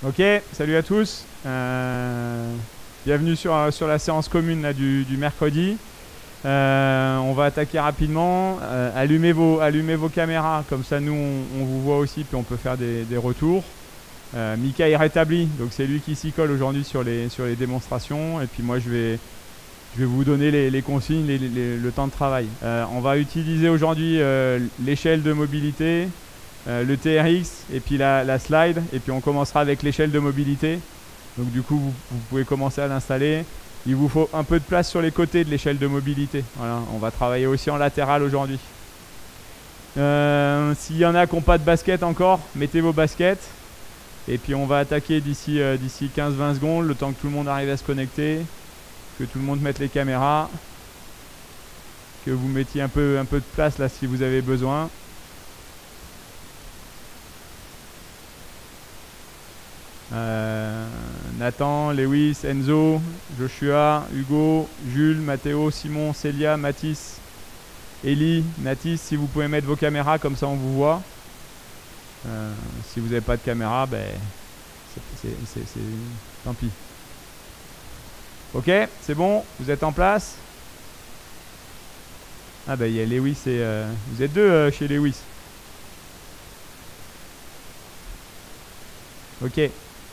Ok, salut à tous. Bienvenue sur la séance commune là, du mercredi. On va attaquer rapidement. Allumez vos caméras, comme ça nous on vous voit aussi, puis on peut faire des retours. Mika est rétabli, donc c'est lui qui s'y colle aujourd'hui sur les démonstrations. Et puis moi je vais vous donner les consignes, le temps de travail. On va utiliser aujourd'hui l'échelle de mobilité, le TRX et puis la slide, et puis on commencera avec l'échelle de mobilité. Donc du coup vous pouvez commencer à l'installer. Il vous faut un peu de place sur les côtés de l'échelle de mobilité. Voilà, on va travailler aussi en latéral aujourd'hui. S'il y en a qui n'ont pas de basket encore, mettez vos baskets. Et puis on va attaquer d'ici 15-20 secondes, le temps que tout le monde arrive à se connecter, que tout le monde mette les caméras, que vous mettiez un peu de place là si vous avez besoin. Nathan, Lewis, Enzo, Joshua, Hugo, Jules, Mathéo, Simon, Célia, Mathis, Ellie, Nathis, si vous pouvez mettre vos caméras, comme ça on vous voit. Si vous n'avez pas de caméra, ben, c'est tant pis. Ok, c'est bon, vous êtes en place. Ah ben il y a Lewis et... vous êtes deux chez Lewis. Ok.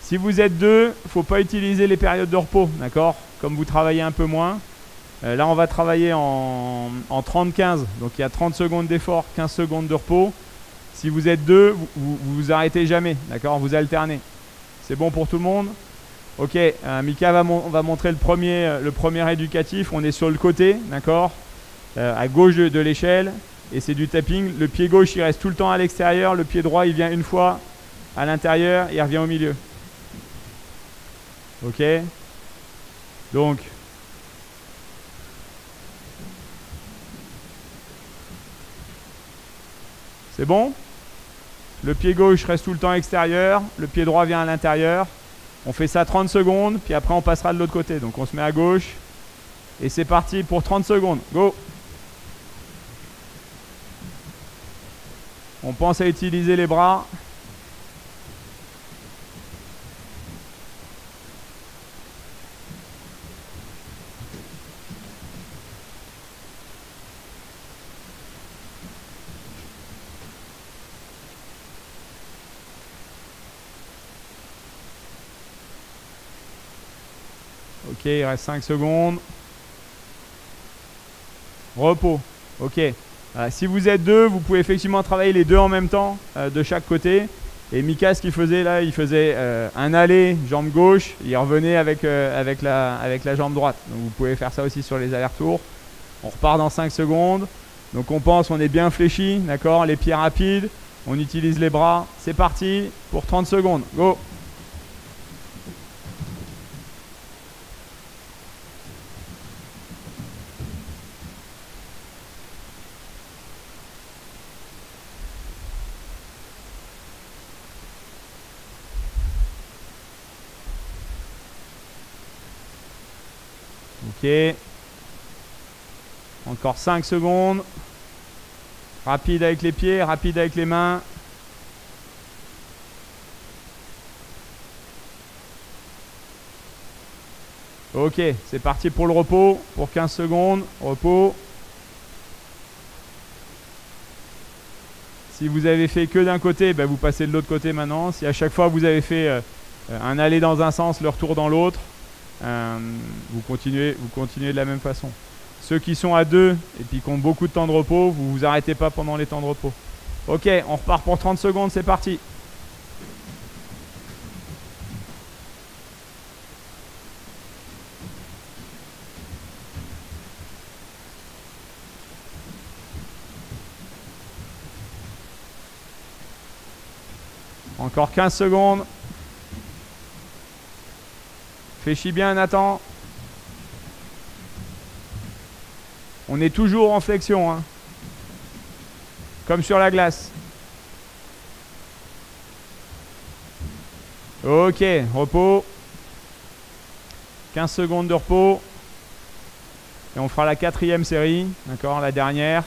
Si vous êtes deux, il ne faut pas utiliser les périodes de repos, d'accord? Comme vous travaillez un peu moins. Là, on va travailler en 30-15. Donc, il y a 30 secondes d'effort, 15 secondes de repos. Si vous êtes deux, vous arrêtez jamais, d'accord? Vous alternez. C'est bon pour tout le monde? Ok, Mika va montrer le premier éducatif. On est sur le côté, d'accord? À gauche de l'échelle. Et c'est du tapping. Le pied gauche, il reste tout le temps à l'extérieur. Le pied droit, il vient une fois à l'intérieur. Il revient au milieu. Ok, donc c'est bon. Le pied gauche reste tout le temps extérieur, le pied droit vient à l'intérieur. On fait ça 30 secondes, puis après on passera de l'autre côté. Donc on se met à gauche et c'est parti pour 30 secondes. Go. On pense à utiliser les bras. Ok, il reste 5 secondes. Repos. Ok. Si vous êtes deux, vous pouvez effectivement travailler les deux en même temps, de chaque côté. Et Mika, ce qu'il faisait là, il faisait un aller, jambe gauche, il revenait avec la jambe droite. Donc vous pouvez faire ça aussi sur les allers-retours. On repart dans 5 secondes. Donc on pense, on est bien fléchi, d'accord? Les pieds rapides, on utilise les bras. C'est parti pour 30 secondes. Go! Ok. Encore 5 secondes. Rapide avec les pieds, rapide avec les mains. Ok, c'est parti pour le repos, pour 15 secondes. Repos. Si vous avez fait que d'un côté, ben vous passez de l'autre côté maintenant. Si à chaque fois vous avez fait un aller dans un sens, le retour dans l'autre, vous continuez de la même façon. Ceux qui sont à deux et puis qui ont beaucoup de temps de repos, vous vous arrêtez pas pendant les temps de repos. Ok, on repart pour 30 secondes, c'est parti. Encore 15 secondes. Fléchis bien, Nathan. On est toujours en flexion, hein. Comme sur la glace. Ok, repos. 15 secondes de repos. Et on fera la 4e série, d'accord, la dernière.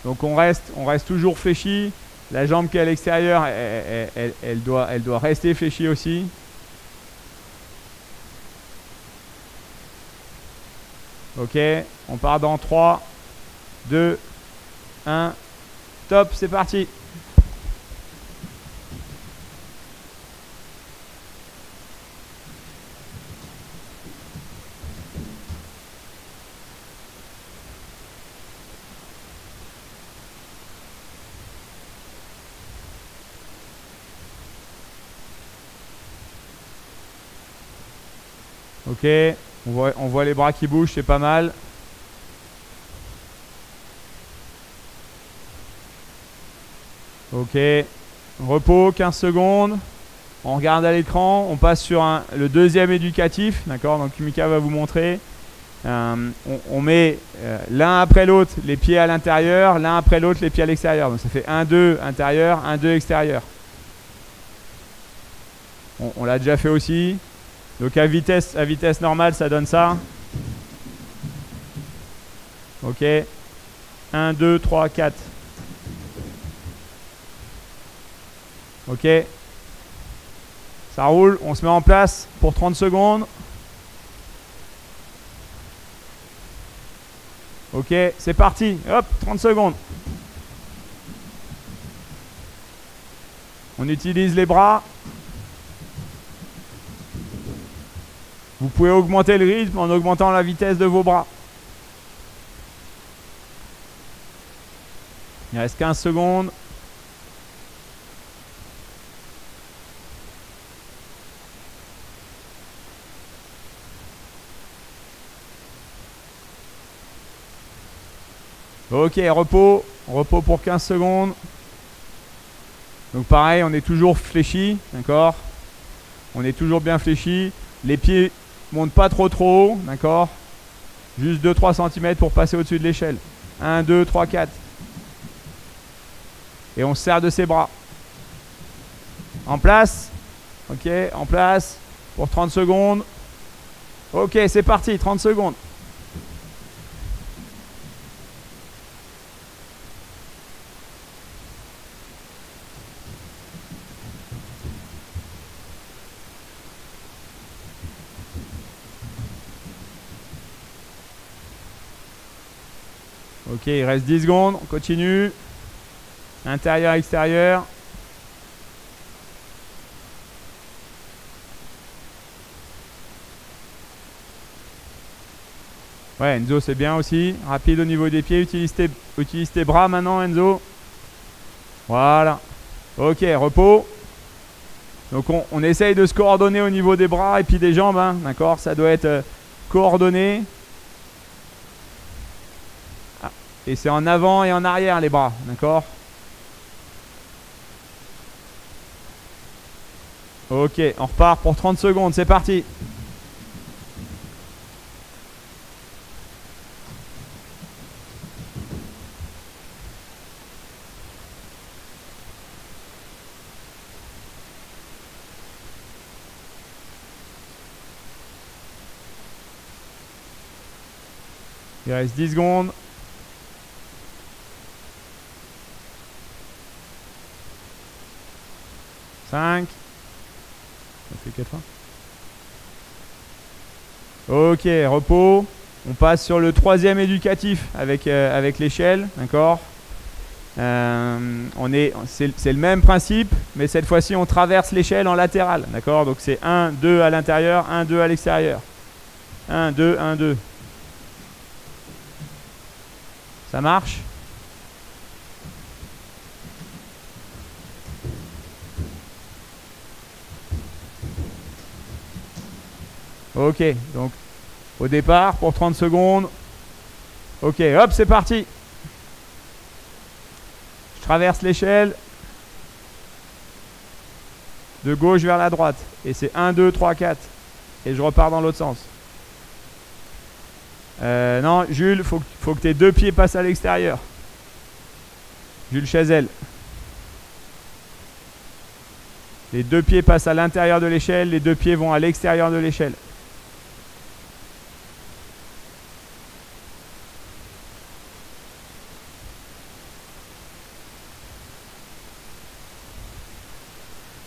Donc on reste toujours fléchi. La jambe qui est à l'extérieur, elle doit rester fléchie aussi. Ok, on part dans 3, 2, 1. Top, c'est parti. Ok, on voit les bras qui bougent, c'est pas mal. Ok, repos, 15 secondes. On regarde à l'écran, on passe sur le deuxième éducatif, d'accord? Donc Mika va vous montrer. On met l'un après l'autre les pieds à l'intérieur, l'un après l'autre les pieds à l'extérieur. Donc ça fait 1, 2 intérieur, 1, 2 extérieur. On l'a déjà fait aussi. Donc à vitesse normale, ça donne ça. Ok. 1, 2, 3, 4. Ok. Ça roule, on se met en place pour 30 secondes. Ok, c'est parti. Hop, 30 secondes. On utilise les bras. Vous pouvez augmenter le rythme en augmentant la vitesse de vos bras. Il reste 15 secondes. Ok, repos. Repos pour 15 secondes. Donc pareil, on est toujours fléchi, d'accord? On est toujours bien fléchi. Les pieds montent pas trop haut, d'accord? Juste 2-3 cm pour passer au-dessus de l'échelle. 1, 2, 3, 4. Et on se sert de ses bras. En place. Ok, en place. Pour 30 secondes. Ok, c'est parti, 30 secondes. Ok, il reste 10 secondes, on continue. Intérieur, extérieur. Ouais, Enzo, c'est bien aussi. Rapide au niveau des pieds. Utilise tes bras maintenant, Enzo. Voilà. Ok, repos. Donc on essaye de se coordonner au niveau des bras et puis des jambes, hein, d'accord? Ça doit être coordonné. Ah, et c'est en avant et en arrière les bras, d'accord? Ok, on repart pour 30 secondes, c'est parti. Il reste 10 secondes. Ça fait 4 Ok, repos. On passe sur le troisième éducatif avec l'échelle, d'accord? C'est le même principe, mais cette fois-ci on traverse l'échelle en latéral, d'accord? Donc c'est 1, 2 à l'intérieur, 1, 2 à l'extérieur. 1, 2, 1, 2. Ça marche? Ok, donc au départ pour 30 secondes. Ok, hop, c'est parti. Je traverse l'échelle de gauche vers la droite. Et c'est 1, 2, 3, 4. Et je repars dans l'autre sens. Non, Jules, faut que tes deux pieds passent à l'extérieur. Jules Chazelle. Les deux pieds passent à l'intérieur de l'échelle, les deux pieds vont à l'extérieur de l'échelle.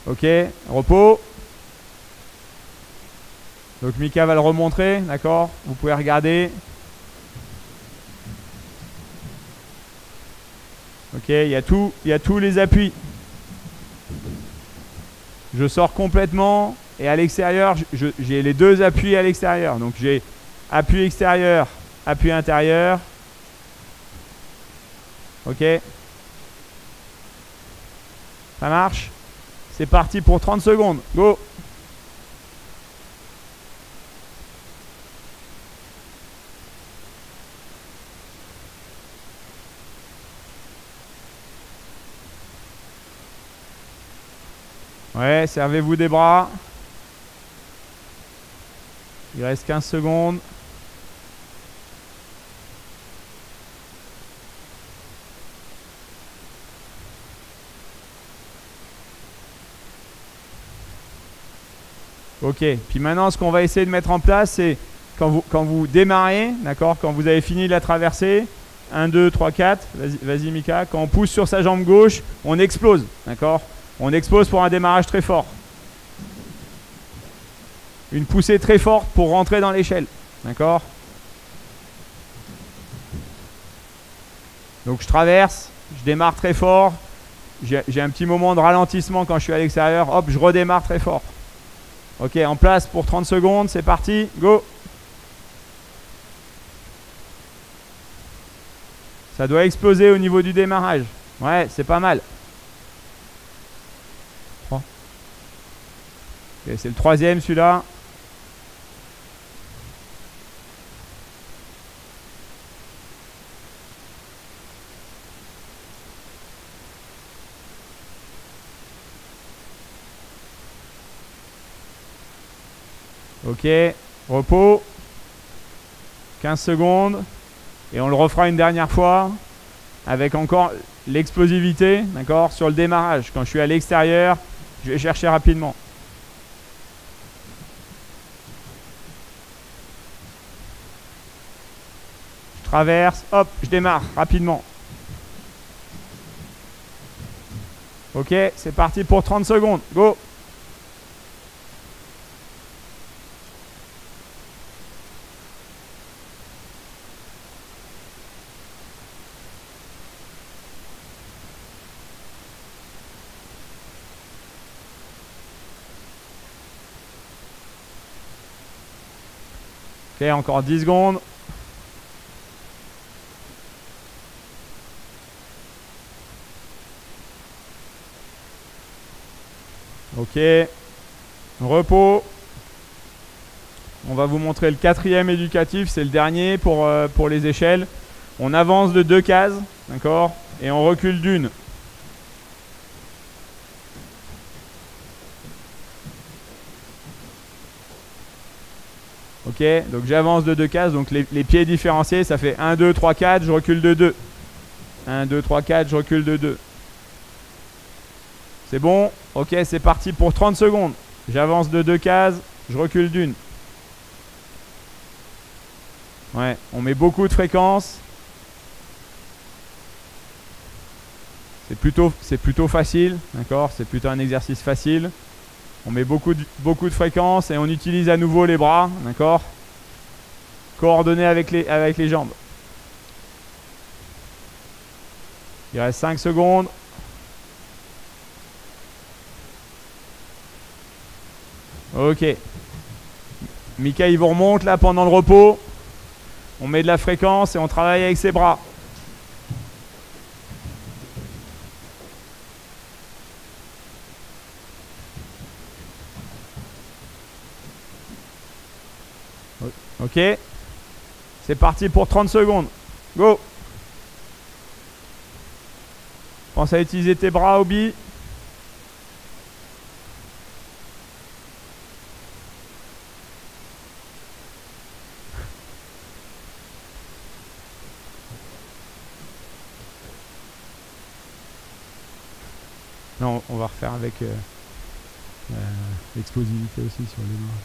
Ok, repos. Donc Mika va le remontrer, d'accord? Vous pouvez regarder. Ok, il y a tous les appuis. Je sors complètement et à l'extérieur, j'ai les deux appuis à l'extérieur. Donc j'ai appui extérieur, appui intérieur. Ok. Ça marche. C'est parti pour 30 secondes. Go. Ouais, servez-vous des bras. Il reste 15 secondes. Ok, puis maintenant ce qu'on va essayer de mettre en place, c'est quand vous démarrez, d'accord, quand vous avez fini la traversée, 1, 2, 3, 4, vas-y Mika, quand on pousse sur sa jambe gauche, on explose, d'accord. On explose pour un démarrage très fort. Une poussée très forte pour rentrer dans l'échelle, d'accord. Donc je traverse, je démarre très fort, j'ai un petit moment de ralentissement quand je suis à l'extérieur, hop, je redémarre très fort. Ok, en place pour 30 secondes, c'est parti, go. Ça doit exploser au niveau du démarrage. Ouais, c'est pas mal. Oh. Okay, c'est le troisième celui-là. Ok, repos. 15 secondes. Et on le refera une dernière fois avec encore l'explosivité, d'accord, sur le démarrage. Quand je suis à l'extérieur, je vais chercher rapidement. Je traverse, hop, je démarre rapidement. Ok, c'est parti pour 30 secondes. Go! Ok, encore 10 secondes. Ok. Repos. On va vous montrer le quatrième éducatif. C'est le dernier pour les échelles. On avance de 2 cases. D'accord? Et on recule d'une. Ok, donc j'avance de 2 cases, donc les pieds différenciés, ça fait 1, 2, 3, 4, je recule de 2. 1, 2, 3, 4, je recule de 2. C'est bon? Ok, c'est parti pour 30 secondes. J'avance de 2 cases, je recule d'une. Ouais, on met beaucoup de fréquences. C'est plutôt facile, d'accord? C'est plutôt un exercice facile. On met beaucoup de fréquences et on utilise à nouveau les bras, d'accord? Coordonné avec les jambes. Il reste 5 secondes. Ok. Mika, il vous remonte là pendant le repos. On met de la fréquence et on travaille avec ses bras. Ok, c'est parti pour 30 secondes. Go. Pense à utiliser tes bras, Obi. Non, on va refaire avec l'explosivité aussi sur les mains.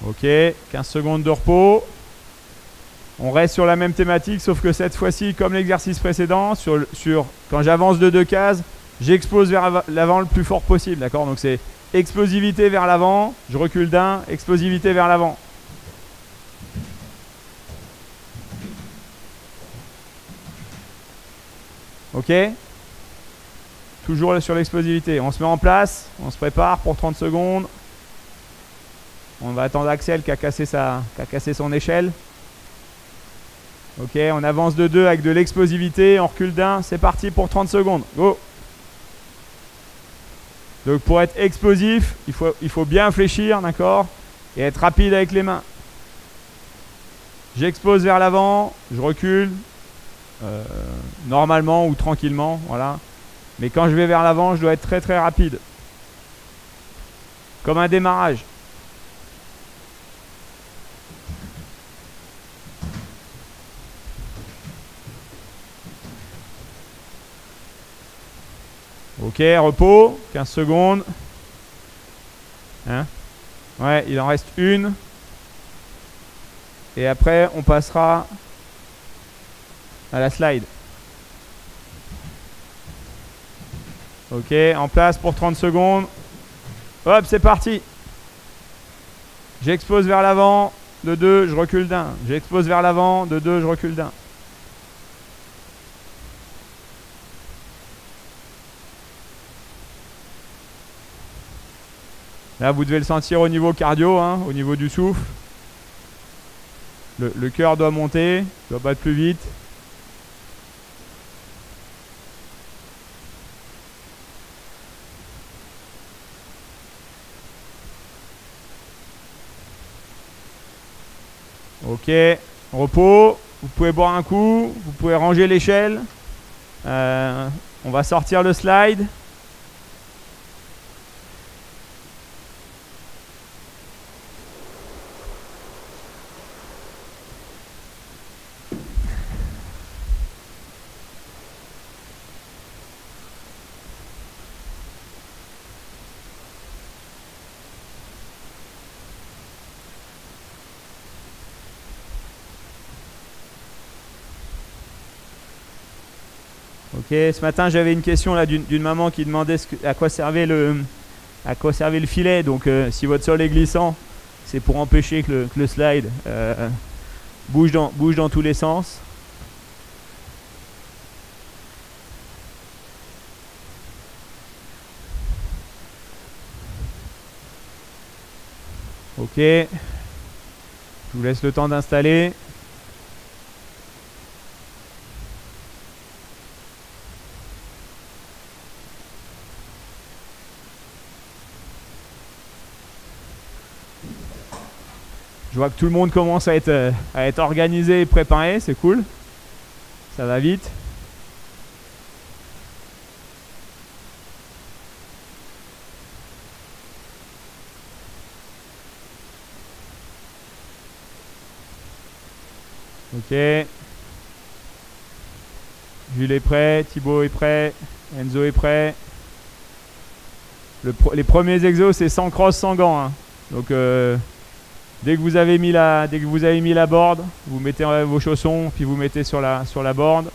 Ok, 15 secondes de repos. On reste sur la même thématique, sauf que cette fois-ci, comme l'exercice précédent, quand j'avance de 2 cases, j'explose vers l'avant le plus fort possible. D'accord? Donc c'est explosivité vers l'avant, je recule d'un, explosivité vers l'avant. Ok? Toujours sur l'explosivité. On se met en place, on se prépare pour 30 secondes. On va attendre Axel qui a cassé son échelle. Ok, on avance de 2 avec de l'explosivité, on recule d'1, c'est parti pour 30 secondes. Go! Donc pour être explosif, il faut bien fléchir, d'accord? Et être rapide avec les mains. J'explose vers l'avant, je recule, normalement ou tranquillement, voilà. Mais quand je vais vers l'avant, je dois être très très rapide. Comme un démarrage. Ok, repos, 15 secondes. Hein? Ouais, il en reste une. Et après, on passera à la slide. Ok, en place pour 30 secondes. Hop, c'est parti. J'explose vers l'avant, de 2, je recule d'1. J'explose vers l'avant, de 2, je recule d'1. Là, vous devez le sentir au niveau cardio, hein, au niveau du souffle. Le cœur doit monter, doit battre plus vite. Ok, repos. Vous pouvez boire un coup, vous pouvez ranger l'échelle. On va sortir le slide. Ok, ce matin j'avais une question là d'une maman qui demandait à quoi servait le filet. Donc si votre sol est glissant, c'est pour empêcher que le slide bouge dans tous les sens. Ok, je vous laisse le temps d'installer. Je vois que tout le monde commence à être organisé et préparé, c'est cool. Ça va vite. Ok. Jules est prêt, Thibaut est prêt, Enzo est prêt. Les premiers exos, c'est sans crosse, sans gants, hein. Donc dès que vous avez mis la board, vous mettez vos chaussons, puis vous mettez sur la board.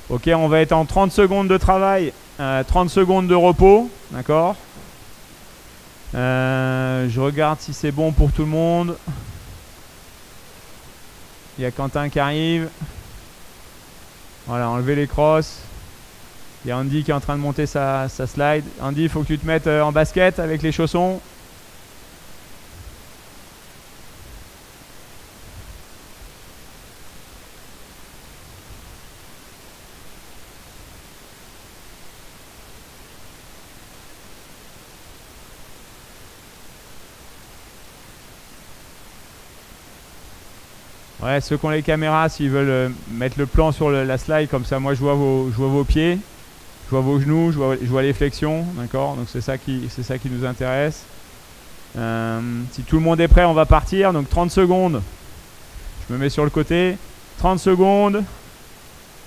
Ok, on va être en 30 secondes de travail, 30 secondes de repos, d'accord. Je regarde si c'est bon pour tout le monde. Il y a Quentin qui arrive. Voilà, enlever les crosses. Il y a Andy qui est en train de monter sa slide. Andy, il faut que tu te mettes en basket avec les chaussons. Ouais, ceux qui ont les caméras, s'ils veulent mettre le plan sur la slide, comme ça, moi je vois vos pieds, je vois vos genoux, je vois les flexions, d'accord. Donc c'est ça qui nous intéresse. Si tout le monde est prêt, on va partir. Donc 30 secondes. Je me mets sur le côté. 30 secondes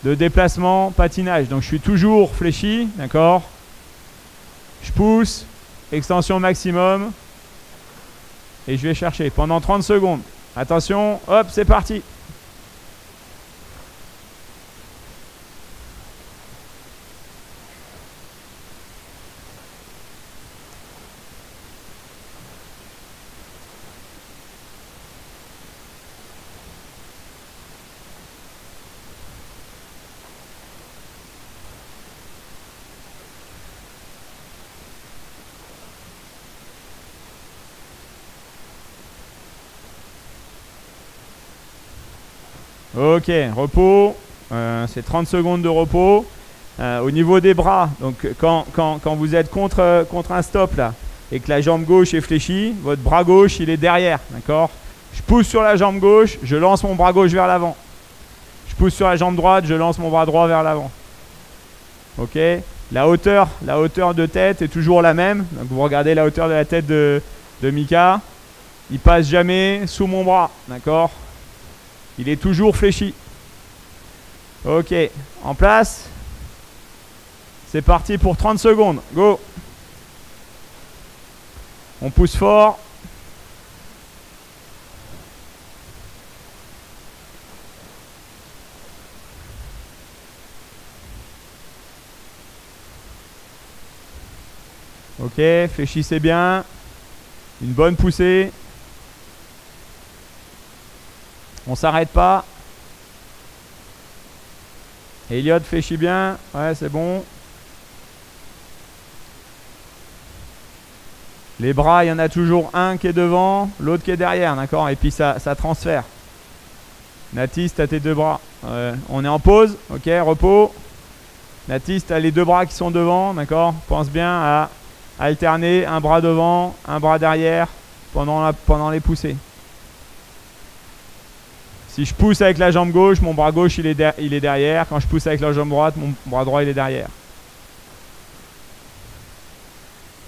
de déplacement, patinage. Donc je suis toujours fléchi, d'accord. Je pousse, extension maximum, et je vais chercher pendant 30 secondes. Attention, hop, c'est parti. Ok, repos. C'est 30 secondes de repos. Au niveau des bras, donc quand vous êtes contre un stop là, et que la jambe gauche est fléchie, votre bras gauche il est derrière, d'accord? Je pousse sur la jambe gauche, je lance mon bras gauche vers l'avant. Je pousse sur la jambe droite, je lance mon bras droit vers l'avant. Ok? La hauteur de tête est toujours la même. Donc vous regardez la hauteur de la tête de Mika. Il passe jamais sous mon bras, d'accord? Il est toujours fléchi. Ok, en place. C'est parti pour 30 secondes. Go! On pousse fort. Ok, fléchissez bien. Une bonne poussée. On s'arrête pas. Elliot fléchit bien. Ouais, c'est bon. Les bras, il y en a toujours un qui est devant, l'autre qui est derrière, d'accord? Et puis ça transfère. Natis, tu as tes deux bras. On est en pause, ok, repos. Natis, tu as les deux bras qui sont devant, d'accord? Pense bien à alterner un bras devant, un bras derrière pendant les poussées. Si je pousse avec la jambe gauche, mon bras gauche il est derrière. Quand je pousse avec la jambe droite, mon bras droit il est derrière.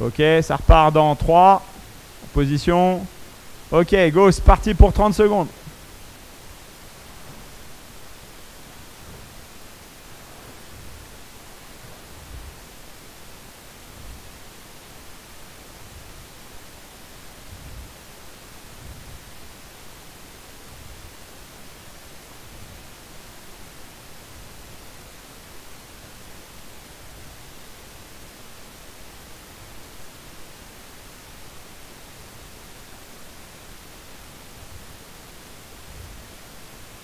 Ok, ça repart dans 3. Position. Ok, go, c'est parti pour 30 secondes.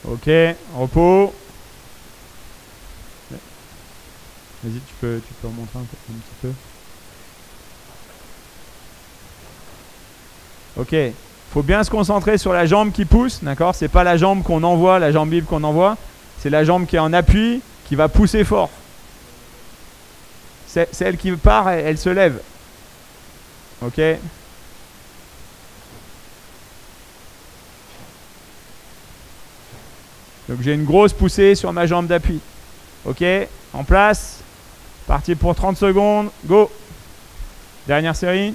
Ok, repos. Vas-y, tu peux remonter un petit peu. Ok, faut bien se concentrer sur la jambe qui pousse, d'accord? C'est pas la jambe qu'on envoie, la jambe libre qu'on envoie. C'est la jambe qui est en appui, qui va pousser fort. Celle qui part, elle se lève. Ok. Donc j'ai une grosse poussée sur ma jambe d'appui. Ok, en place. Parti pour 30 secondes. Go. Dernière série.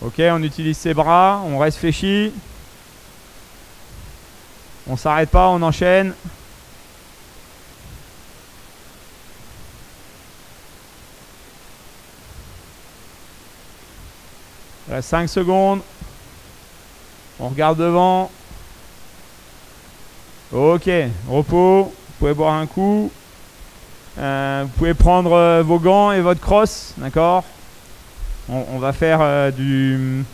Ok, on utilise ses bras. On reste fléchi. On s'arrête pas, on enchaîne. Il reste 5 secondes. On regarde devant. Ok, repos. Vous pouvez boire un coup. Vous pouvez prendre vos gants et votre crosse, d'accord? On va faire du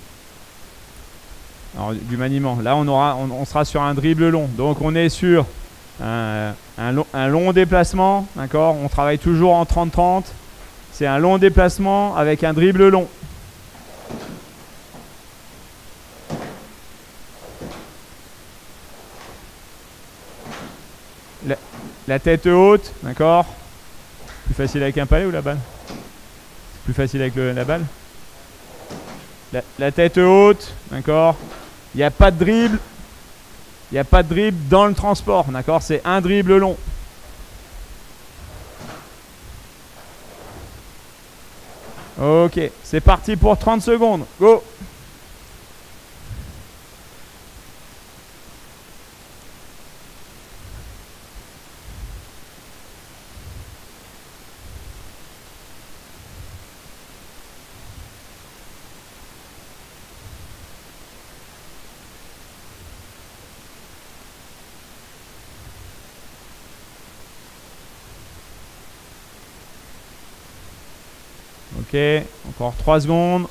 maniement. Là, on sera sur un dribble long. Donc, on est sur un long déplacement, d'accord? On travaille toujours en 30-30. C'est un long déplacement avec un dribble long. La tête haute, d'accord? Plus facile avec un palais ou la balle? C'est plus facile avec la balle? La tête haute, d'accord? Il n'y a pas de dribble. Il n'y a pas de dribble dans le transport, d'accord? C'est un dribble long. Ok, c'est parti pour 30 secondes. Go! Ok, encore 3 secondes.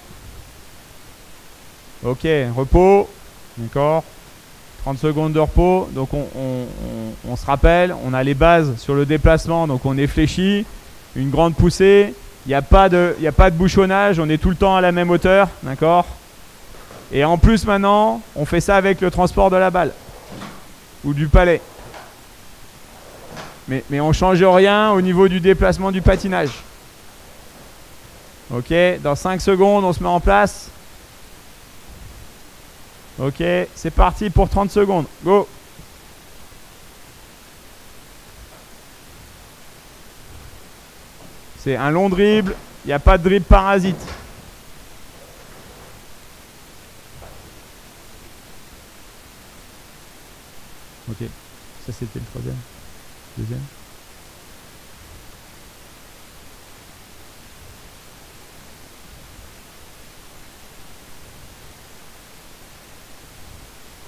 Ok, repos. D'accord. 30 secondes de repos. Donc on se rappelle, on a les bases sur le déplacement. Donc on est fléchi. Une grande poussée. Il n'y a pas de bouchonnage, on est tout le temps à la même hauteur, d'accord? Et en plus maintenant, on fait ça avec le transport de la balle ou du palais. Mais on ne change rien au niveau du déplacement du patinage. Ok, dans 5 secondes, on se met en place. Ok, c'est parti pour 30 secondes. Go! C'est un long dribble, il n'y a pas de dribble parasite. Ok, ça c'était le troisième. Deuxième.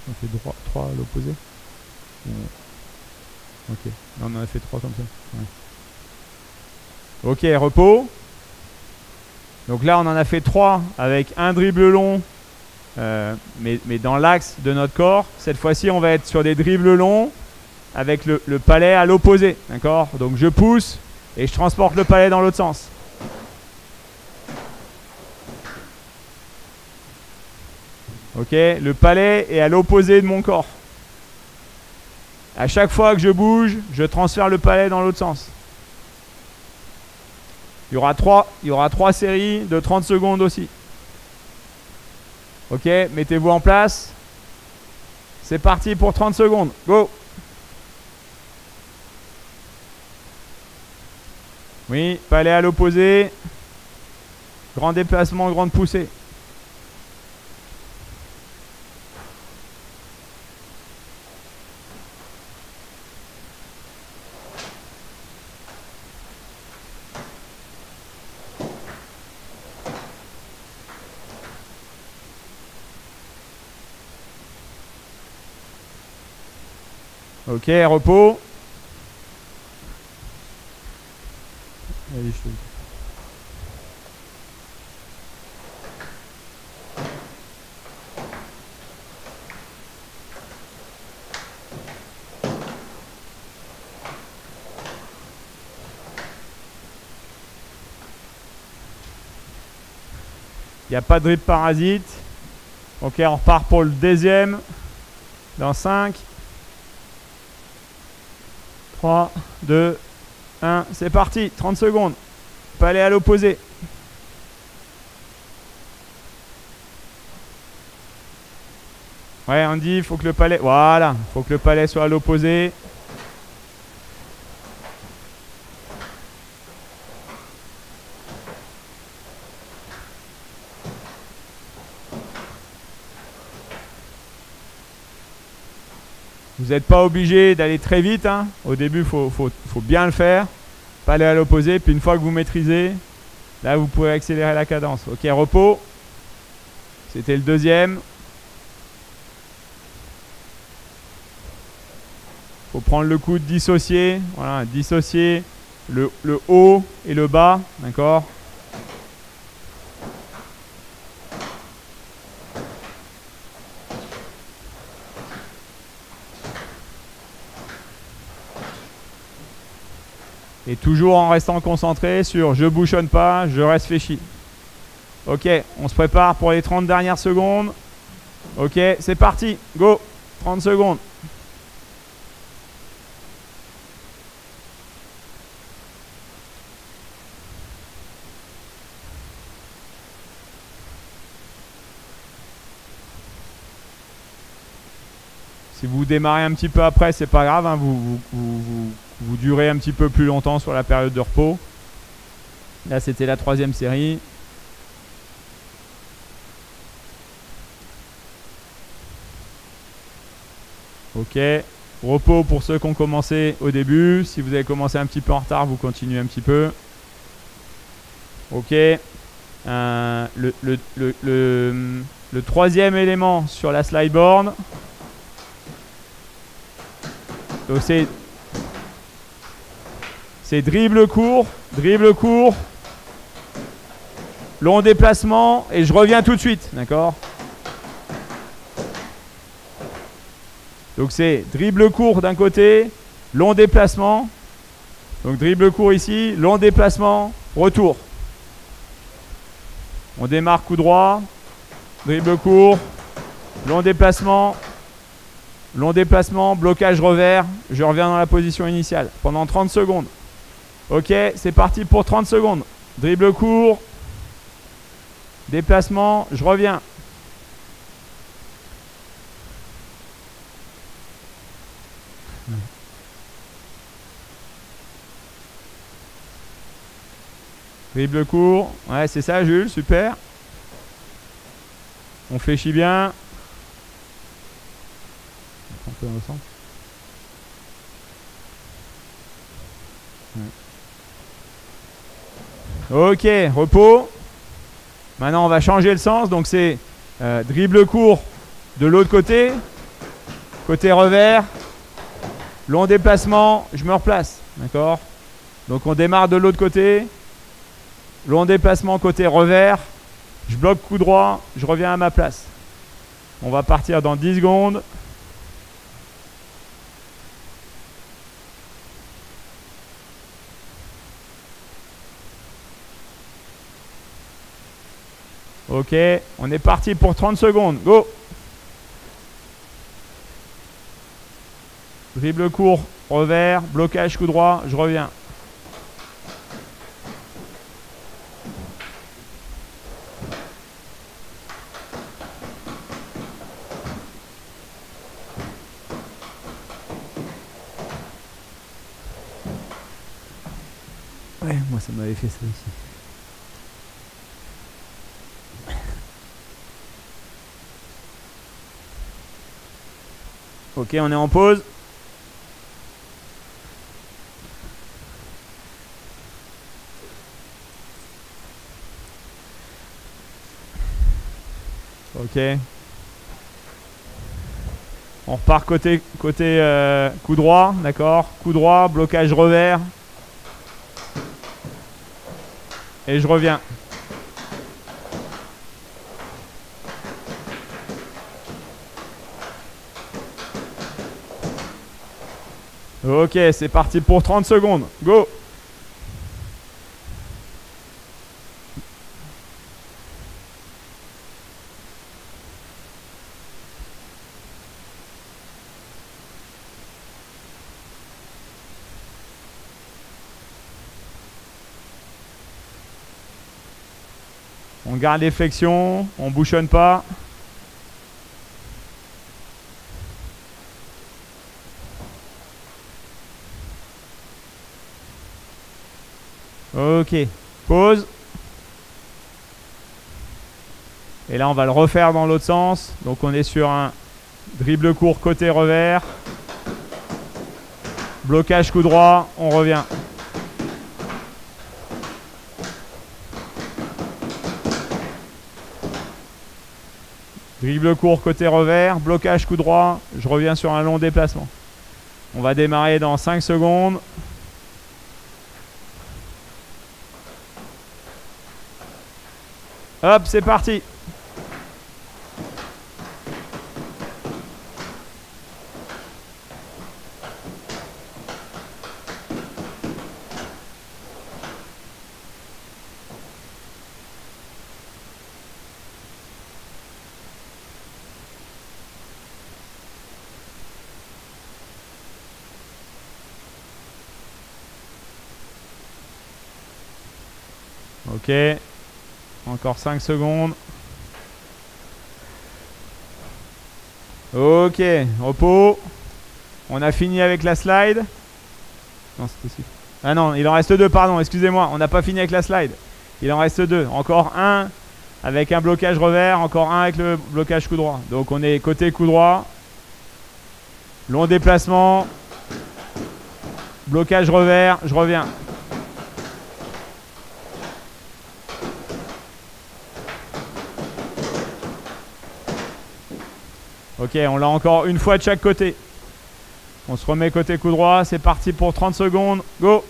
On fait 3 à l'opposé. Ok, non, on en a fait 3 comme ça. Ouais. Ok, repos. Donc là, on en a fait 3 avec un dribble long, mais dans l'axe de notre corps. Cette fois-ci, on va être sur des dribbles longs avec le palais à l'opposé. D'accord? Donc je pousse et je transporte le palais dans l'autre sens. Ok? Le palais est à l'opposé de mon corps. À chaque fois que je bouge, je transfère le palais dans l'autre sens. Il y aura 3 séries de 30 secondes aussi. Ok, mettez-vous en place. C'est parti pour 30 secondes. Go! Oui, palais à l'opposé. Grand déplacement, grande poussée. Ok, repos. Allez, je te... Il n'y a pas de dribble parasite. Ok, on repart pour le deuxième. Dans 5, 3, 2, 1. C'est parti. 30 secondes. Palais à l'opposé. Ouais, Andy, il faut que le palais... Voilà. Il faut que le palais soit à l'opposé. Vous n'êtes pas obligé d'aller très vite. Hein. Au début, il faut bien le faire. Palais à l'opposé. Puis une fois que vous maîtrisez, là, vous pouvez accélérer la cadence. Ok, repos. C'était le deuxième. Il faut prendre le coude dissocié. Voilà, dissocier le haut et le bas. D'accord ? Et toujours en restant concentré sur je bouchonne pas, je reste fléchi. Ok, on se prépare pour les 30 dernières secondes. Ok, c'est parti. Go. 30 secondes. Si vous démarrez un petit peu après, c'est pas grave. Hein, vous durez un petit peu plus longtemps sur la période de repos. Là, c'était la 3e série. Ok. Repos pour ceux qui ont commencé au début. Si vous avez commencé un petit peu en retard, vous continuez un petit peu. Ok. Le 3e élément sur la slideboard. Donc c'est dribble court, long déplacement, et je reviens tout de suite, d'accord? Donc c'est dribble court d'un côté, long déplacement, donc dribble court ici, long déplacement, retour. On démarre coup droit. Dribble court. Long déplacement. Long déplacement. Blocage revers. Je reviens dans la position initiale pendant 30 secondes. Ok, c'est parti pour 30 secondes. Dribble court. Déplacement. Je reviens. Dribble court. Ouais, c'est ça, Jules. Super. On fléchit bien. Un peu dans le sens. Ok, repos. Maintenant, on va changer le sens. Donc, c'est dribble court de l'autre côté. Côté revers. Long déplacement. Je me replace. D'accord? Donc, on démarre de l'autre côté. Long déplacement côté revers. Je bloque coup droit. Je reviens à ma place. On va partir dans 10 secondes. Ok, on est parti pour 30 secondes. Go! Dribble court, revers, blocage coup droit, je reviens. Ouais, moi ça m'avait fait ça aussi. Ok, on est en pause. Ok. On repart côté coup droit, d'accord. Coup droit, blocage revers. Et je reviens. Ok, c'est parti pour 30 secondes. Go! On garde les flexions, on bouchonne pas. Ok, pause. Et là, on va le refaire dans l'autre sens. Donc, on est sur un dribble court côté revers. Blocage coup droit, on revient. Dribble court côté revers, blocage coup droit, je reviens sur un long déplacement. On va démarrer dans 5 secondes. Hop, c'est parti. Ok. Encore 5 secondes. Ok. Repos. On a fini avec la slide. Non, c'était celui. Ah non, il en reste 2, pardon. Excusez-moi. On n'a pas fini avec la slide. Il en reste 2. Encore un avec un blocage revers. Encore un avec le blocage coup droit. Donc on est côté coup droit. Long déplacement. Blocage revers. Je reviens. Ok, on l'a encore une fois de chaque côté. On se remet côté coup droit. C'est parti pour 30 secondes. Go!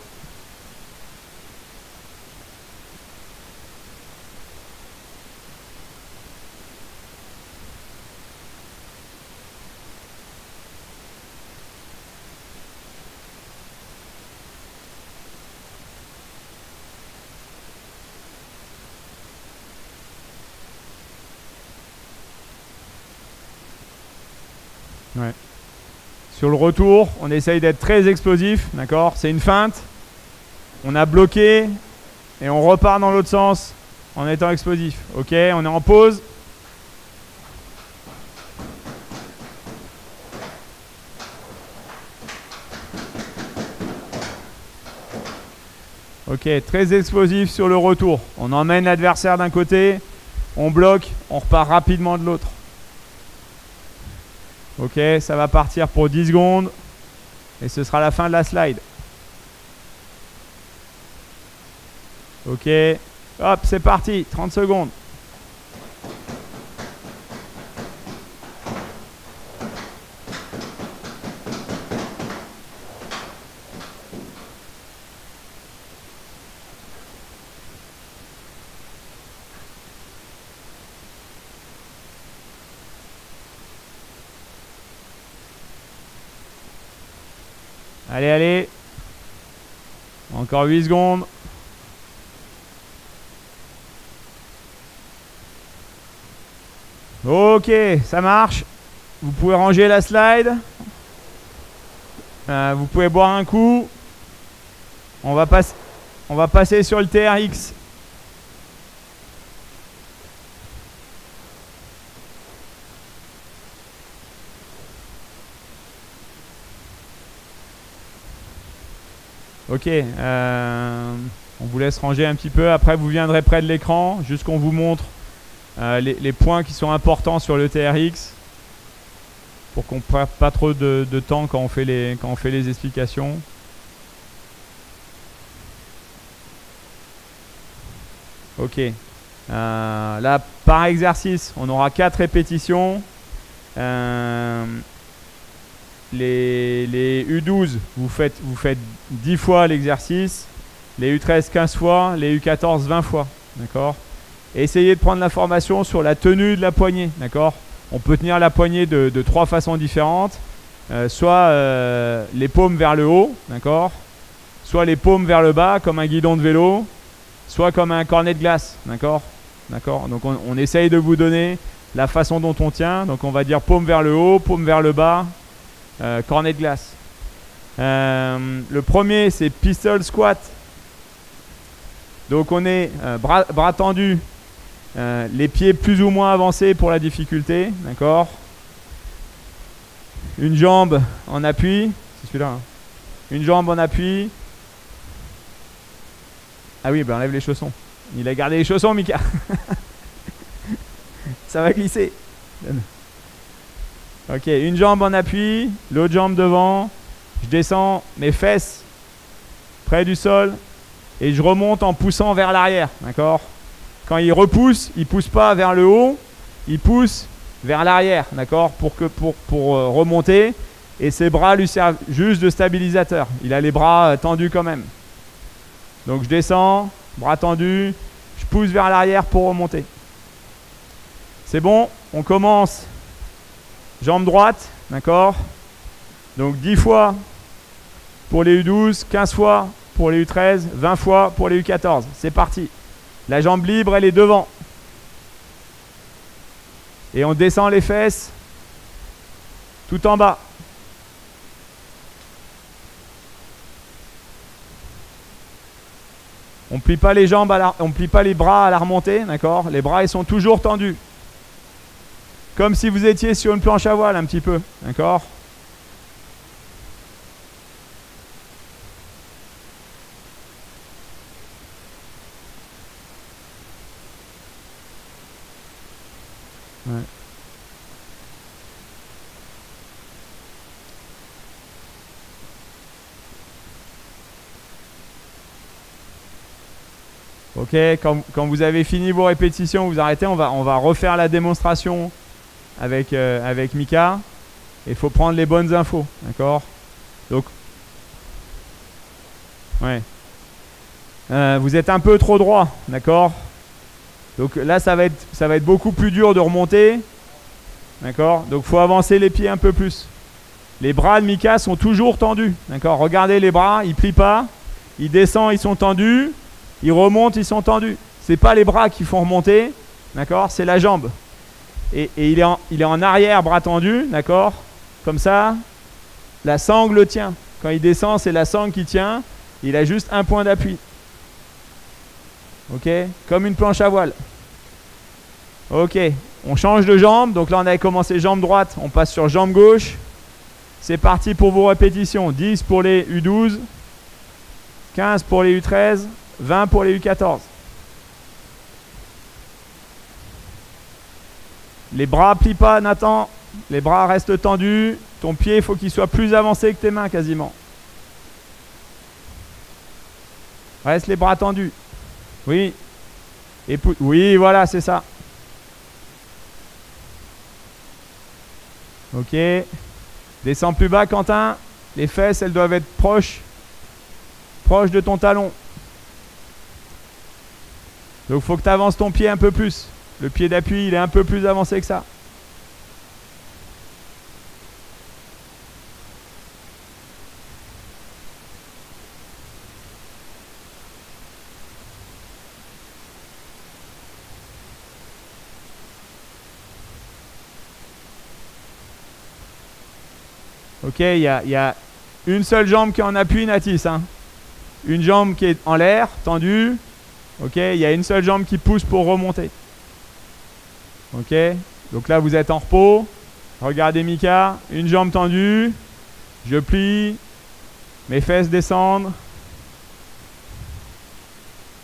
Ouais. Sur le retour, on essaye d'être très explosif, d'accord? C'est une feinte. On a bloqué et on repart dans l'autre sens en étant explosif. Ok, on est en pause. Ok, très explosif sur le retour. On emmène l'adversaire d'un côté, on bloque, on repart rapidement de l'autre. Ok, ça va partir pour 10 secondes et ce sera la fin de la slide. Ok, hop, c'est parti, 30 secondes. Allez, allez. Encore 8 secondes. Ok, ça marche. Vous pouvez ranger la slide. Vous pouvez boire un coup. On va passer sur le TRX. Ok, on vous laisse ranger un petit peu. Après, vous viendrez près de l'écran, juste qu'on vous montre les points qui sont importants sur le TRX, pour qu'on ne perde pas trop de temps quand on fait les explications. Ok, là, par exercice, on aura 4 répétitions. Les U12, vous faites 10 fois l'exercice, les U13 15 fois, les U14 20 fois, d'accord? Essayez de prendre l'information sur la tenue de la poignée, d'accord? On peut tenir la poignée de 3 façons différentes, soit les paumes vers le haut, d'accord? Soit les paumes vers le bas comme un guidon de vélo, soit comme un cornet de glace, d'accord? D'accord? Donc on essaye de vous donner la façon dont on tient, donc on va dire paume vers le haut, paume vers le bas, cornet de glace. Le premier, c'est pistol squat. Donc on est bras tendus, les pieds plus ou moins avancés pour la difficulté, d'accord? Une jambe en appui, c'est celui-là, hein. Une jambe en appui. Ah oui, ben enlève les chaussons. Il a gardé les chaussons, Mika. Ça va glisser. Ok, une jambe en appui, l'autre jambe devant. Je descends mes fesses près du sol et je remonte en poussant vers l'arrière, d'accord? Quand il repousse, il pousse pas vers le haut, il pousse vers l'arrière, d'accord? Pour remonter, et ses bras lui servent juste de stabilisateur. Il a les bras tendus quand même. Donc je descends, bras tendus, je pousse vers l'arrière pour remonter. C'est bon, on commence. Jambe droite, d'accord? Donc 10 fois pour les U12, 15 fois pour les U13, 20 fois pour les U14. C'est parti. La jambe libre, elle est devant. Et on descend les fesses tout en bas. On plie pas les jambes, on plie pas les bras à la remontée, d'accord? Les bras, ils sont toujours tendus. Comme si vous étiez sur une planche à voile un petit peu, d'accord? Ouais. Ok, quand vous avez fini vos répétitions, vous arrêtez, on va refaire la démonstration avec Mika. Il faut prendre les bonnes infos, d'accord? Donc, ouais. Vous êtes un peu trop droit, d'accord? Donc là, ça va être beaucoup plus dur de remonter, d'accord? Donc il faut avancer les pieds un peu plus. Les bras de Mika sont toujours tendus, d'accord? Regardez les bras, ils plient pas, ils descendent, ils sont tendus, ils remontent, ils sont tendus. C'est pas les bras qui font remonter, d'accord? C'est la jambe. Et il est en arrière, bras tendus, d'accord? comme ça, la sangle le tient. Quand il descend, c'est la sangle qui tient. Il a juste un point d'appui. Ok? Comme une planche à voile. Ok, on change de jambe. Donc là, on avait commencé jambe droite. On passe sur jambe gauche. C'est parti pour vos répétitions. 10 pour les U12. 15 pour les U13. 20 pour les U14. Les bras plient pas, Nathan. Les bras restent tendus. Ton pied, il faut qu'il soit plus avancé que tes mains quasiment. Reste les bras tendus. Oui. Et oui, voilà, c'est ça. Ok. Descends plus bas, Quentin. Les fesses, elles doivent être proches de ton talon. Donc, il faut que tu avances ton pied un peu plus. Le pied d'appui, il est un peu plus avancé que ça. Ok, il y a une seule jambe qui est en appui, Natis. Hein. Une jambe qui est en l'air, tendue. Ok, il y a une seule jambe qui pousse pour remonter. Ok, donc là vous êtes en repos. Regardez Mika, une jambe tendue. Je plie. Mes fesses descendent.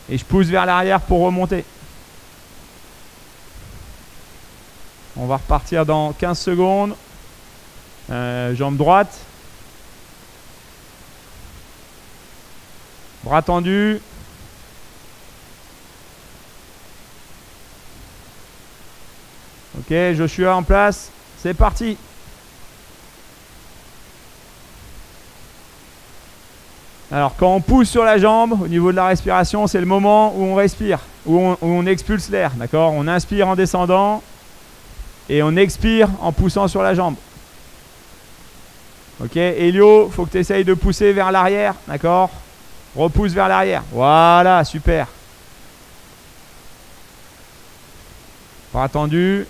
Et je pousse vers l'arrière pour remonter. On va repartir dans 15 secondes. Jambe droite. Bras tendus. Ok, Joshua en place. C'est parti. Alors, quand on pousse sur la jambe, au niveau de la respiration, c'est le moment où on respire, où on expulse l'air. D'accord? On inspire en descendant et on expire en poussant sur la jambe. Ok, Elio, faut que tu essayes de pousser vers l'arrière. D'accord? Repousse vers l'arrière. Voilà, super. Bras tendus.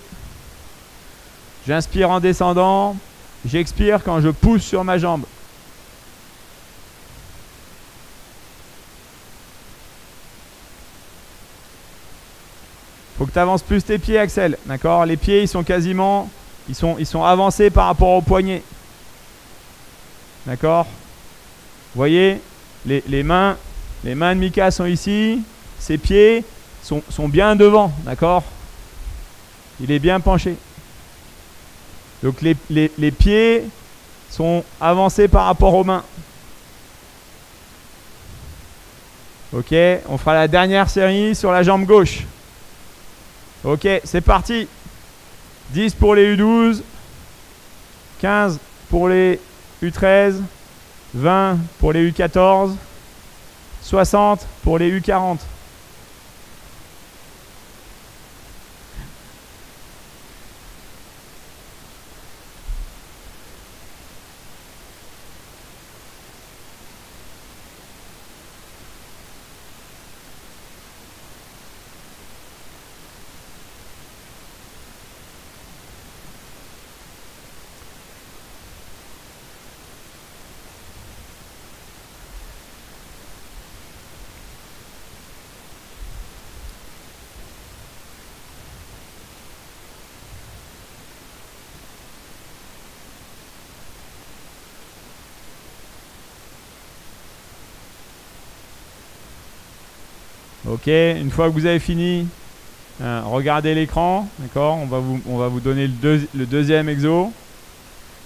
J'inspire en descendant. J'expire quand je pousse sur ma jambe. Faut que tu avances plus tes pieds, Axel. D'accord? Les pieds, ils sont quasiment... Ils sont avancés par rapport aux poignets. D'accord? Vous voyez? Les mains de Mika sont ici. Ses pieds sont bien devant. D'accord? Il est bien penché. Donc les pieds sont avancés par rapport aux mains. Ok, on fera la dernière série sur la jambe gauche. Ok, c'est parti. 10 pour les U12, 15 pour les U13, 20 pour les U14, 60 pour les U40. Ok, une fois que vous avez fini, regardez l'écran, d'accord? On va vous donner le deuxième exo.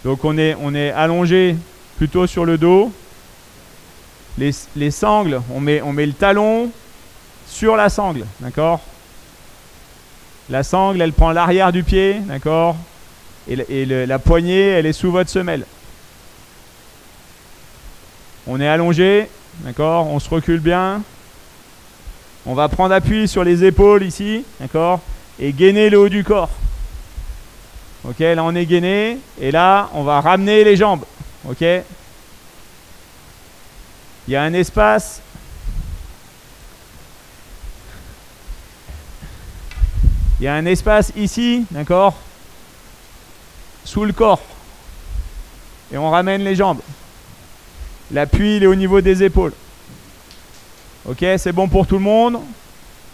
Donc on est allongé plutôt sur le dos. Les sangles, on met le talon sur la sangle, d'accord? La sangle, elle prend l'arrière du pied, d'accord? Et la poignée, elle est sous votre semelle. On est allongé, d'accord? On se recule bien. On va prendre appui sur les épaules ici, d'accord? Et gainer le haut du corps. Ok, là on est gainé. Et là, on va ramener les jambes. Ok? Il y a un espace. Il y a un espace ici, d'accord? Sous le corps. et on ramène les jambes. L'appui, il est au niveau des épaules. Ok, c'est bon pour tout le monde.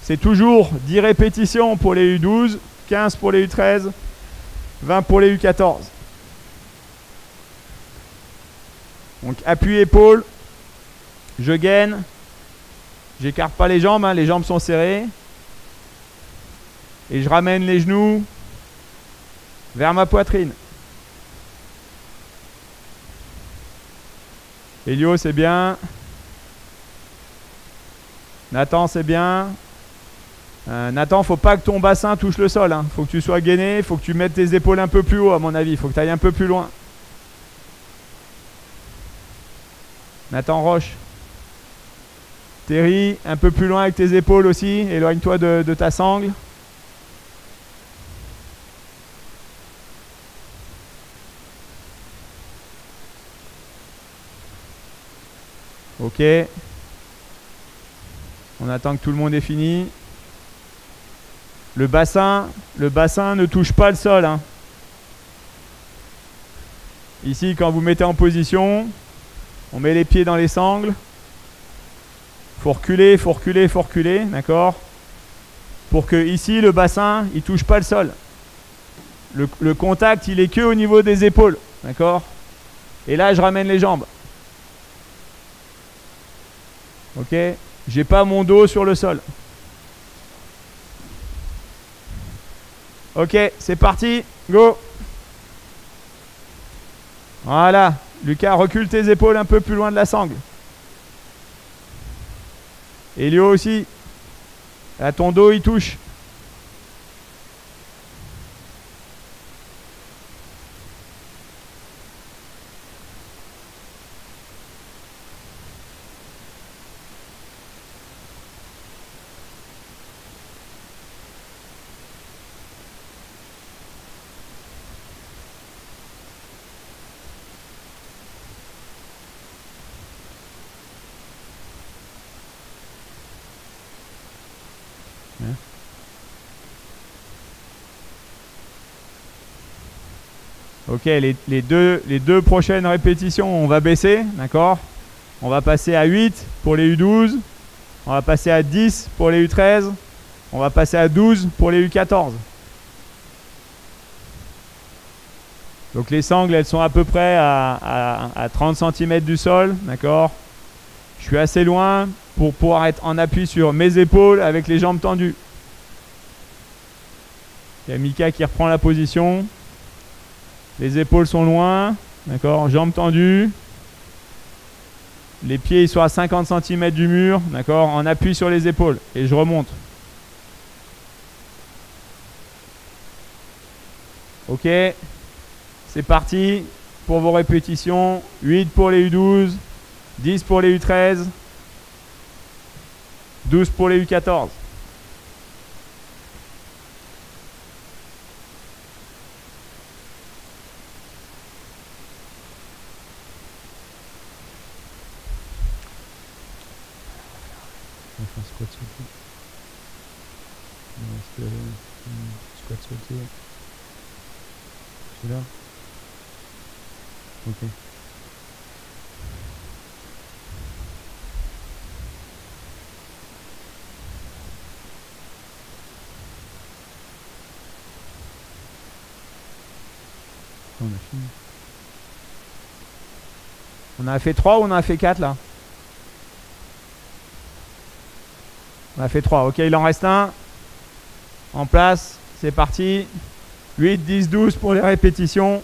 C'est toujours 10 répétitions pour les U12, 15 pour les U13, 20 pour les U14. Donc appui épaule, je gaine, j'écarte pas les jambes, hein, les jambes sont serrées. Et je ramène les genoux vers ma poitrine. Elio, c'est bien. Nathan, c'est bien. Nathan, faut pas que ton bassin touche le sol. Hein. Faut que tu sois gainé, faut que tu mettes tes épaules un peu plus haut, à mon avis. Faut que tu ailles un peu plus loin. Nathan Roche. Terry, un peu plus loin avec tes épaules aussi. Éloigne-toi de ta sangle. Ok. On attend que tout le monde ait fini. Le bassin ne touche pas le sol. Hein. Ici, quand vous mettez en position, on met les pieds dans les sangles. Faut reculer, faut reculer, faut reculer, d'accord? Pour que ici, le bassin, il touche pas le sol. Le contact, il est que au niveau des épaules, d'accord? Et là, je ramène les jambes. Ok, j'ai pas mon dos sur le sol. Ok, c'est parti, go. Voilà, Lucas, recule tes épaules un peu plus loin de la sangle. Elio aussi. Là, ton dos, il touche. Ok, les deux prochaines répétitions, on va baisser, d'accord? On va passer à 8 pour les U12, on va passer à 10 pour les U13, on va passer à 12 pour les U14. Donc les sangles, elles sont à peu près à 30 cm du sol, d'accord? Je suis assez loin pour pouvoir être en appui sur mes épaules avec les jambes tendues. Il y a Mika qui reprend la position. Les épaules sont loin, d'accord, jambes tendues. Les pieds ils sont à 50 cm du mur, d'accord, en appui sur les épaules. Et je remonte. Ok, c'est parti pour vos répétitions. 8 pour les U12, 10 pour les U13, 12 pour les U14. On va faire un squat sauté. Squat sauté. Celui-là. Ok. On a fini. On a fait 3 ou on a fait 4 là? On a fait 3. Ok, il en reste un. En place. C'est parti. 8, 10, 12 pour les répétitions.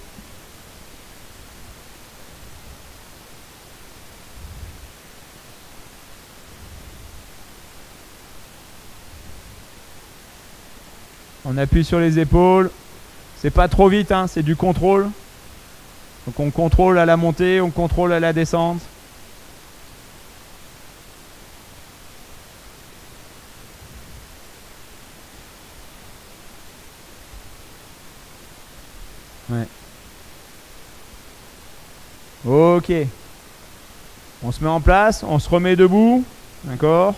On appuie sur les épaules. C'est pas trop vite, hein, c'est du contrôle. Donc on contrôle à la montée, on contrôle à la descente. Ouais. Ok. On se met en place, on se remet debout. D'accord.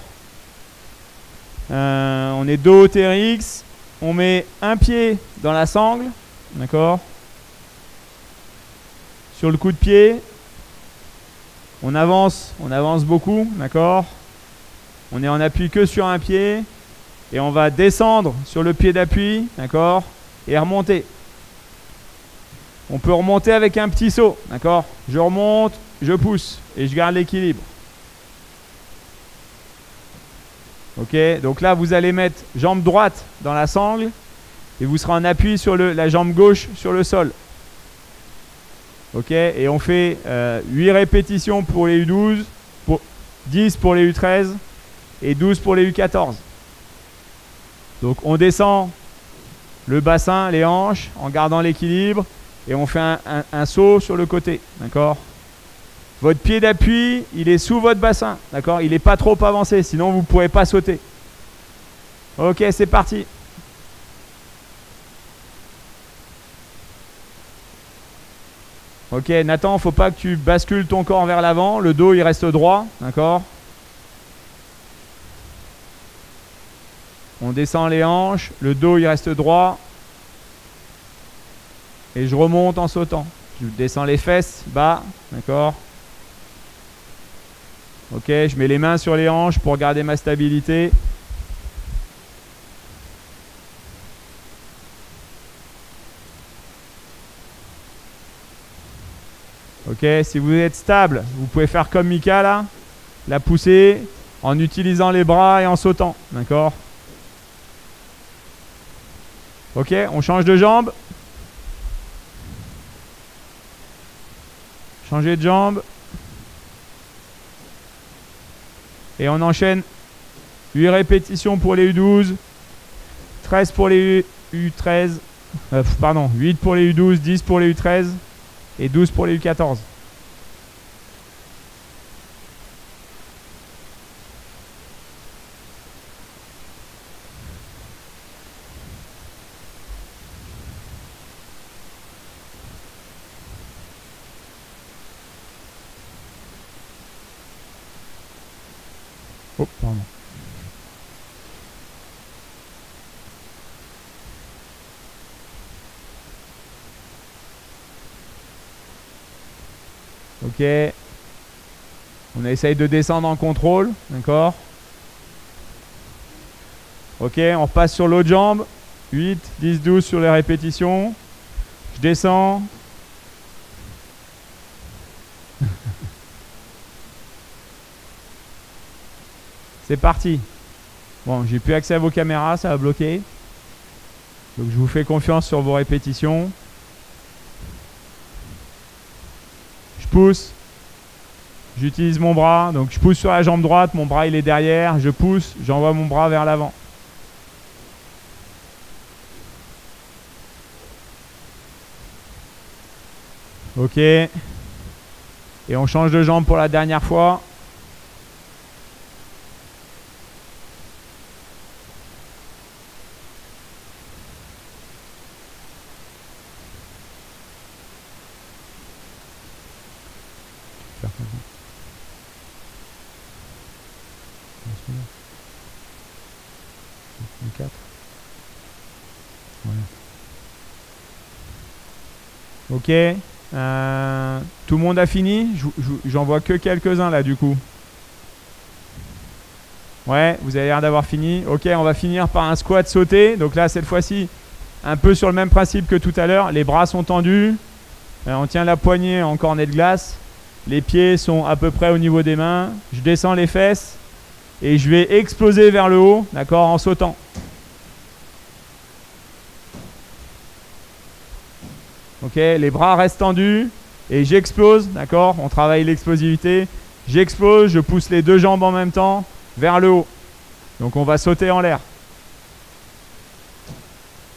On est dos au TRX. On met un pied dans la sangle. D'accord. sur le coup de pied. On avance beaucoup, d'accord? On est en appui que sur un pied. Et on va descendre sur le pied d'appui, d'accord? Et remonter. On peut remonter avec un petit saut, d'accord? Je remonte, je pousse et je garde l'équilibre. Ok, donc là vous allez mettre jambe droite dans la sangle et vous serez en appui sur la jambe gauche sur le sol. Ok, et on fait 8 répétitions pour les U12, 10 pour les U13 et 12 pour les U14. Donc on descend le bassin, les hanches en gardant l'équilibre et on fait un saut sur le côté, d'accord? Votre pied d'appui, il est sous votre bassin, d'accord? Il n'est pas trop avancé, sinon vous ne pourrez pas sauter. Ok, c'est parti. Ok, Nathan, faut pas que tu bascules ton corps vers l'avant. Le dos, il reste droit, d'accord? On descend les hanches, le dos, il reste droit. Et je remonte en sautant. Je descends les fesses, bas, d'accord? Ok, je mets les mains sur les hanches pour garder ma stabilité. Ok, si vous êtes stable, vous pouvez faire comme Mika là, la pousser en utilisant les bras et en sautant, d'accord? Ok, on change de jambe. Changer de jambe. Et on enchaîne 8 répétitions pour les U12, 13 pour les U13, pardon, 8 pour les U12, 10 pour les U13 et 12 pour les U14. Oh, pardon. Ok. On essaye de descendre en contrôle, d'accord? Ok, on repasse sur l'autre jambe. 8, 10, 12 sur les répétitions. Je descends. C'est parti. Bon, j'ai plus accès à vos caméras, ça va bloquer. Donc je vous fais confiance sur vos répétitions. Je pousse. J'utilise mon bras. Donc je pousse sur la jambe droite, mon bras il est derrière. Je pousse, j'envoie mon bras vers l'avant. Ok. Et on change de jambe pour la dernière fois. Ok. Tout le monde a fini? J'en vois que quelques-uns là du coup. Ouais, vous avez l'air d'avoir fini. Ok, on va finir par un squat sauté. Donc là, cette fois-ci, un peu sur le même principe que tout à l'heure. Les bras sont tendus. On tient la poignée en cornet de glace. Les pieds sont à peu près au niveau des mains. Je descends les fesses. Et je vais exploser vers le haut, d'accord, en sautant. Ok, les bras restent tendus. Et j'explose, d'accord, on travaille l'explosivité. J'explose, je pousse les deux jambes en même temps vers le haut. Donc on va sauter en l'air.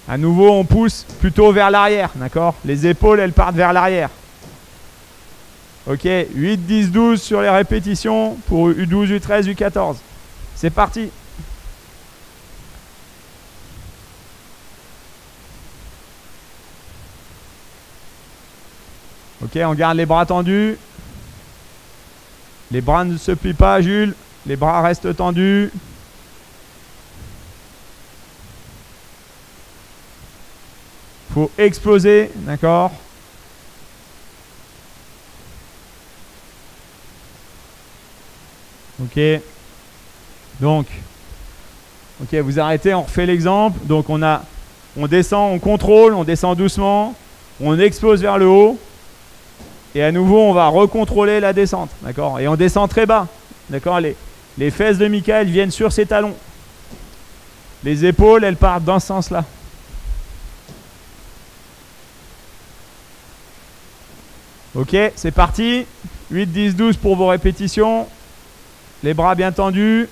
À nouveau, on pousse plutôt vers l'arrière, d'accord? Les épaules, elles partent vers l'arrière. Ok, 8, 10, 12 sur les répétitions pour U12, U13, U14. C'est parti. Ok, on garde les bras tendus. Les bras ne se plient pas, Jules. Les bras restent tendus. Faut exploser, d'accord? Ok. Donc, ok, vous arrêtez, on refait l'exemple. Donc on descend, on contrôle, on descend doucement, on explose vers le haut. Et à nouveau, on va recontrôler la descente, d'accord? Et on descend très bas, d'accord? Les fesses de Mika, elles viennent sur ses talons. Les épaules, elles partent dans ce sens-là. Ok, c'est parti. 8, 10, 12 pour vos répétitions. Les bras bien tendus.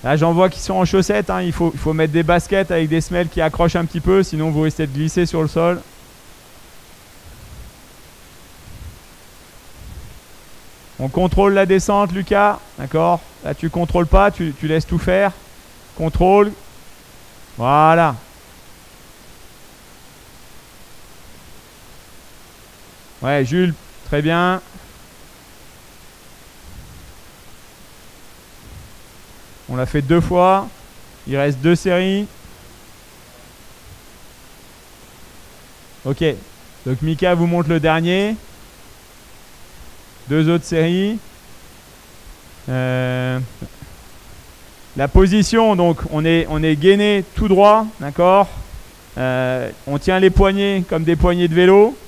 Là, j'en vois qui sont en chaussettes. Hein. Il faut mettre des baskets avec des semelles qui accrochent un petit peu, sinon vous risquez de glisser sur le sol. On contrôle la descente, Lucas. D'accord? Là, tu contrôles pas, tu laisses tout faire. Contrôle. Voilà. Ouais, Jules, très bien. On l'a fait 2 fois. Il reste 2 séries. Ok. Donc Mika vous montre le dernier. 2 autres séries. La position, donc on est gainé tout droit, d'accord. On tient les poignets comme des poignées de vélo.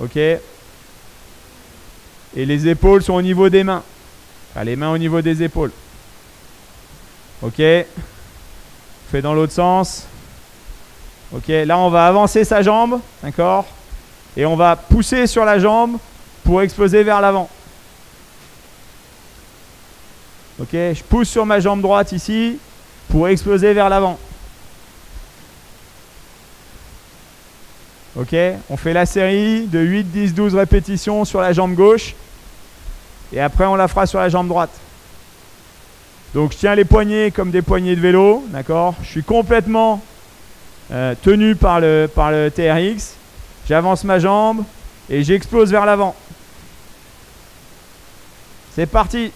Ok. Et les épaules sont au niveau des mains. Enfin, les mains au niveau des épaules. Ok. Fait dans l'autre sens. Ok. Là, on va avancer sa jambe, d'accord. Et on va pousser sur la jambe pour exploser vers l'avant. Ok. Je pousse sur ma jambe droite ici pour exploser vers l'avant. Ok, on fait la série de 8, 10, 12 répétitions sur la jambe gauche. Et après, on la fera sur la jambe droite. Donc, je tiens les poignets comme des poignées de vélo. D'accord. Je suis complètement tenu par le TRX. J'avance ma jambe et j'explose vers l'avant. C'est parti.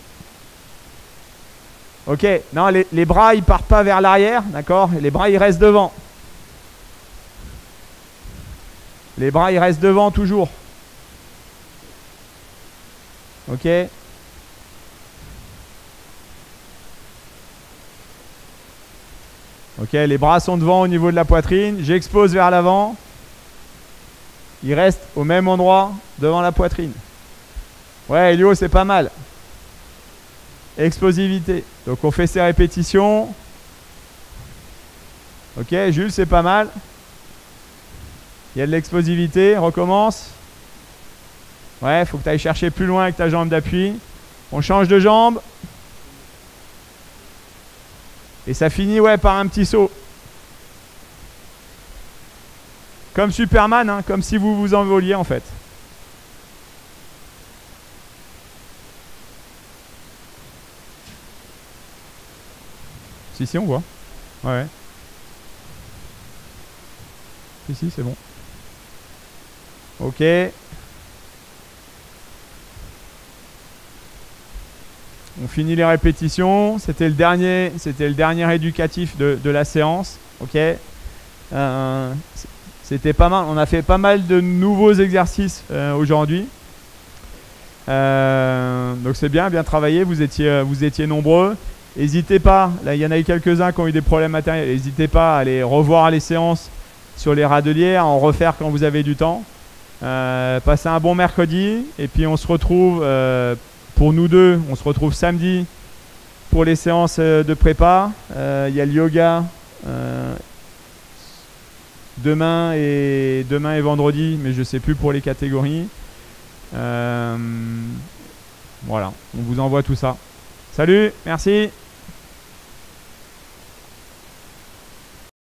Ok, non, les bras, ils partent pas vers l'arrière. D'accord. Les bras, ils restent devant. Les bras, ils restent devant toujours. Ok. Ok, les bras sont devant au niveau de la poitrine. J'explose vers l'avant. Ils restent au même endroit devant la poitrine. Ouais, Elio, c'est pas mal. Explosivité. Donc on fait ces répétitions. Ok, Jules, c'est pas mal. Il y a de l'explosivité, recommence. Ouais, il faut que tu ailles chercher plus loin avec ta jambe d'appui. On change de jambe. Et ça finit ouais, par un petit saut. Comme Superman, hein, comme si vous vous envoliez en fait. Si, on voit. Ouais. Si, c'est bon. Ok. On finit les répétitions. C'était le dernier éducatif de la séance. Ok. C'était pas mal. On a fait pas mal de nouveaux exercices aujourd'hui. Donc c'est bien travaillé. Vous étiez nombreux. N'hésitez pas. Là, il y en a eu quelques-uns qui ont eu des problèmes matériels. N'hésitez pas à aller revoir les séances sur les râteliers, à en refaire quand vous avez du temps. Passez un bon mercredi. Et puis on se retrouve... pour nous deux, on se retrouve samedi pour les séances de prépa. Il y a le yoga demain et vendredi, mais je ne sais plus pour les catégories. Voilà, on vous envoie tout ça. Salut, merci.